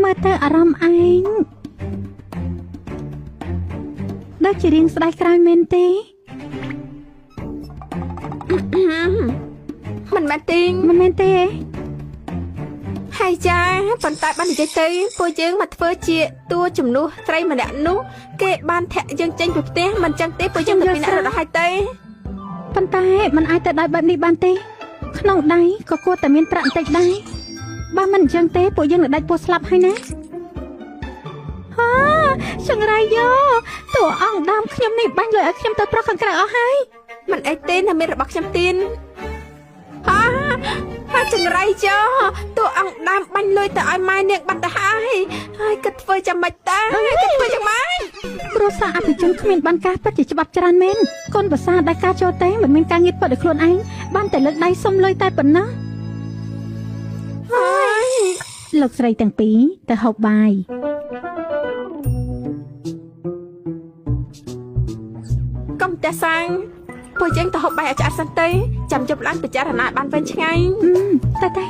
មើលទៅអារម្មណ៍ឯងដូចជារៀងស្ដាយក្រោយមែនទេមិនមែនទេមិនមែនទេហើយចាប៉ុន្តែបាននិយាយទៅពួកយើងមកធ្វើជាតួជំនួសស្រីម្នាក់នោះគេបានធាក់យើងចេញពីផ្ទះមិនចឹងទេពួកយើងទៅពីអ្នករត់ហើយទេប៉ុន្តែมันអាចទៅដោយបែបនេះបានទេក្នុងដៃក៏គួរតែមានប្រាក់បន្តិចដែរបើមិនអញ្ចឹងទេពួកយើងនឹងដាច់ពោះស្លាប់ហើយណាហាចង្រៃយោតួអង្គដើមខ្ញុំនេះបាញ់លុយឲ្យខ្ញុំទៅប្រុសខាងក្រៅអស់ហើយមិនអីទេណាមានរបស់ខ្ញុំទៀនហាចង្រៃយោតួអង្គដើមបាញ់លុយទៅឲ្យម៉ែនាងបាត់ទៅហើយគិតធ្វើចាំមិនតាគិតធ្វើយ៉ាងម៉េចគ្រួសារអភិជនគ្មានបានការពិតជាច្បាប់ច្រើនមែនកូនប្រសាដែលការចូលទេមិនមានការងារពិតដោយខ្លួនឯងបានតែលើកដៃសុំលុយតែប៉ុណ្ណោះហើយលោកស្រីទាំងពីរទៅហូបបាយកុំតែសាំងពួកយើងទៅហូបបាយឲ្យឆ្អិនសិនទេចាំជប់ឡើងពិចារណាបានវិញឆ្ងាយតែ